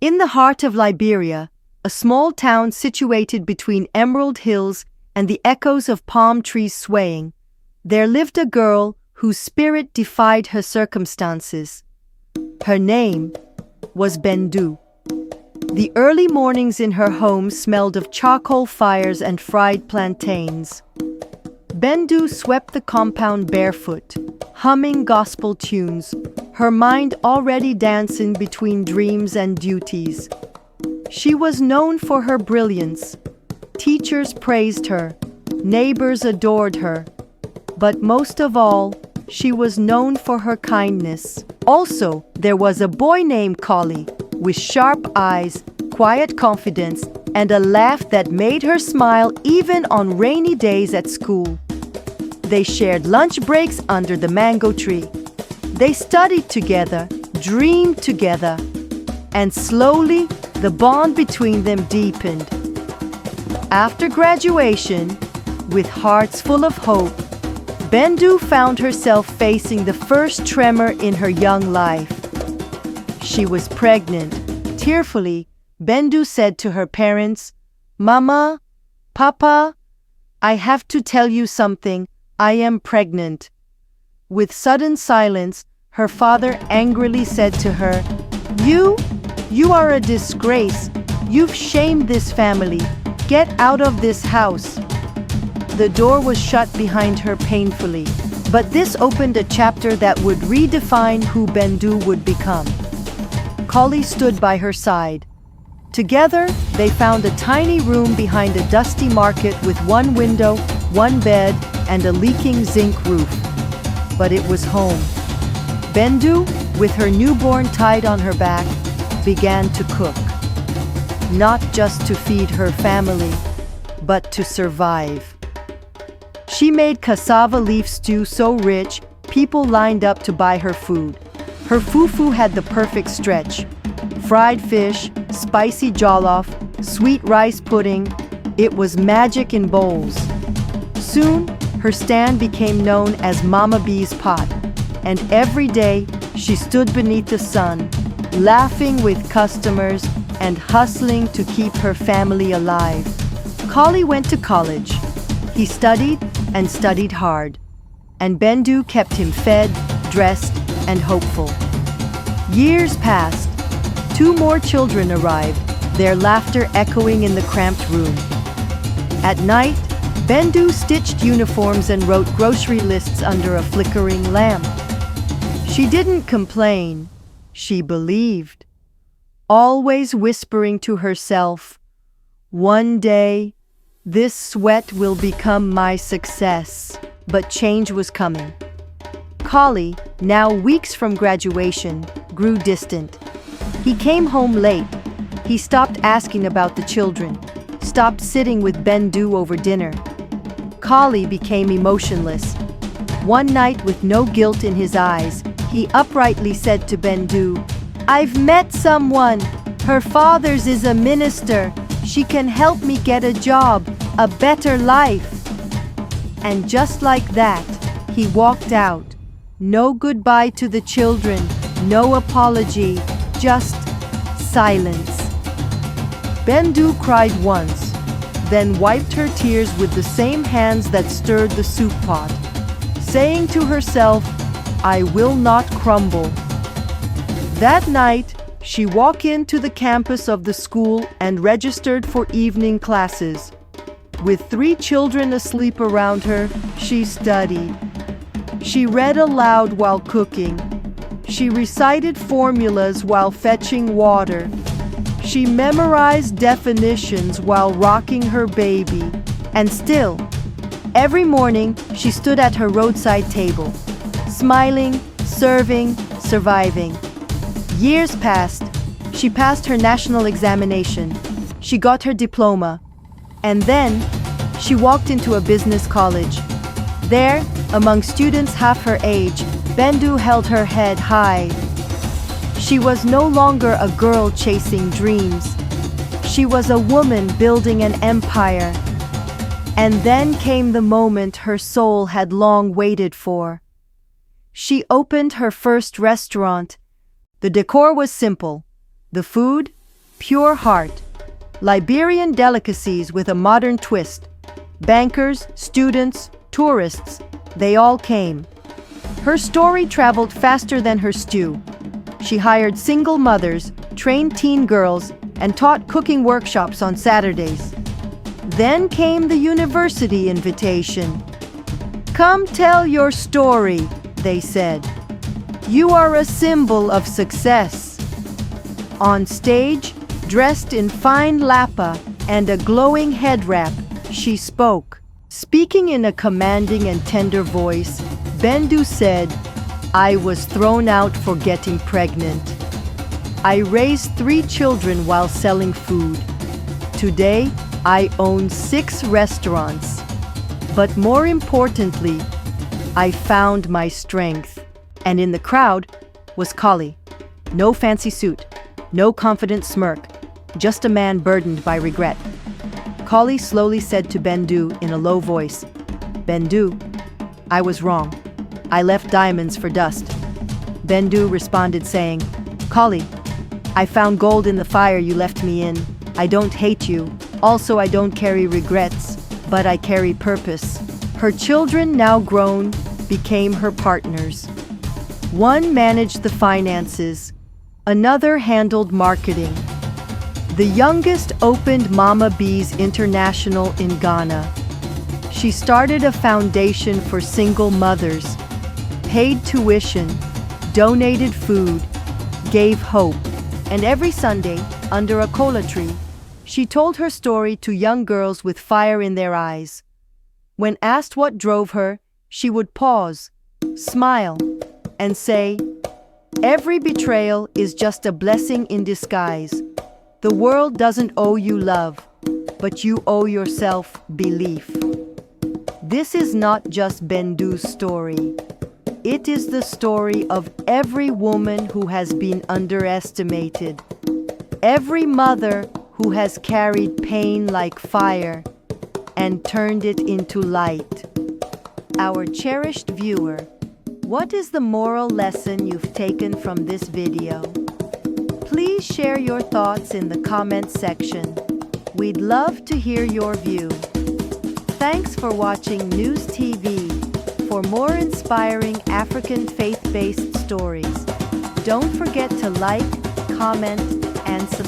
In the heart of Liberia, a small town situated between emerald hills and the echoes of palm trees swaying, there lived a girl whose spirit defied her circumstances. Her name was Bendu. The early mornings in her home smelled of charcoal fires and fried plantains. Bendu swept the compound barefoot, humming gospel tunes, her mind already dancing between dreams and duties. She was known for her brilliance. Teachers praised her, neighbors adored her, but most of all, she was known for her kindness. Also, there was a boy named Collie, with sharp eyes, quiet confidence, and a laugh that made her smile even on rainy days at school. They shared lunch breaks under the mango tree. They studied together, dreamed together, and slowly the bond between them deepened. After graduation, with hearts full of hope, Bendu found herself facing the first tremor in her young life. She was pregnant. Tearfully, Bendu said to her parents, "Mama, Papa, I have to tell you something. I am pregnant." With sudden silence, her father angrily said to her, You are a disgrace. You've shamed this family. Get out of this house." The door was shut behind her painfully, but this opened a chapter that would redefine who Bendu would become. Collie stood by her side. Together, they found a tiny room behind a dusty market with one window, one bed, and a leaking zinc roof. But it was home. Bendu, with her newborn tied on her back, began to cook. Not just to feed her family, but to survive. She made cassava leaf stew so rich, people lined up to buy her food. Her fufu had the perfect stretch. Fried fish, spicy jollof, sweet rice pudding. It was magic in bowls. Soon, her stand became known as Mama B's pot, and every day she stood beneath the sun, laughing with customers and hustling to keep her family alive. Collie went to college. He studied and studied hard, and Bendu kept him fed, dressed, and hopeful. Years passed. 2 more children arrived, their laughter echoing in the cramped room. At night, Bendu stitched uniforms and wrote grocery lists under a flickering lamp. She didn't complain. She believed, always whispering to herself, "One day, this sweat will become my success." But change was coming. Collie, now weeks from graduation, grew distant. He came home late. He stopped asking about the children, stopped sitting with Bendu over dinner. Collie became emotionless. One night, with no guilt in his eyes, he uprightly said to Bendu, "I've met someone. Her father's is a minister. She can help me get a job, a better life." And just like that, he walked out. No goodbye to the children, no apology, just silence. Bendu cried once, then wiped her tears with the same hands that stirred the soup pot, saying to herself, "I will not crumble." That night, she walked into the campus of the school and registered for evening classes. With 3 children asleep around her, she studied. She read aloud while cooking. She recited formulas while fetching water. She memorized definitions while rocking her baby. And still, every morning, she stood at her roadside table, smiling, serving, surviving. Years passed. She passed her national examination. She got her diploma. And then, she walked into a business college. There, among students half her age, Bendu held her head high. She was no longer a girl chasing dreams. She was a woman building an empire. And then came the moment her soul had long waited for. She opened her first restaurant. The decor was simple. The food, pure heart. Liberian delicacies with a modern twist. Bankers, students, tourists, they all came. Her story traveled faster than her stew. She hired single mothers, trained teen girls, and taught cooking workshops on Saturdays. Then came the university invitation. "Come tell your story," they said. "You are a symbol of success." On stage, dressed in fine lapa and a glowing head wrap, she spoke. Speaking in a commanding and tender voice, Bendu said, "I was thrown out for getting pregnant. I raised 3 children while selling food. Today, I own 6 restaurants. But more importantly, I found my strength." And in the crowd was Kali. No fancy suit, no confident smirk, just a man burdened by regret. Kali slowly said to Bendu in a low voice, "Bendu, I was wrong. I left diamonds for dust." Bendu responded saying, "Kali, I found gold in the fire you left me in. I don't hate you. Also, I don't carry regrets, but I carry purpose." Her children, now grown, became her partners. One managed the finances, another handled marketing. The youngest opened Mama Bees International in Ghana. She started a foundation for single mothers, paid tuition, donated food, gave hope. And every Sunday, under a kola tree, she told her story to young girls with fire in their eyes. When asked what drove her, she would pause, smile, and say, "Every betrayal is just a blessing in disguise. The world doesn't owe you love, but you owe yourself belief." This is not just Bendu's story. It is the story of every woman who has been underestimated, every mother who has carried pain like fire and turned it into light. Our cherished viewer, what is the moral lesson you've taken from this video? Please share your thoughts in the comments section. We'd love to hear your view. Thanks for watching News TV. For more inspiring African faith-based stories, don't forget to like, comment, and subscribe.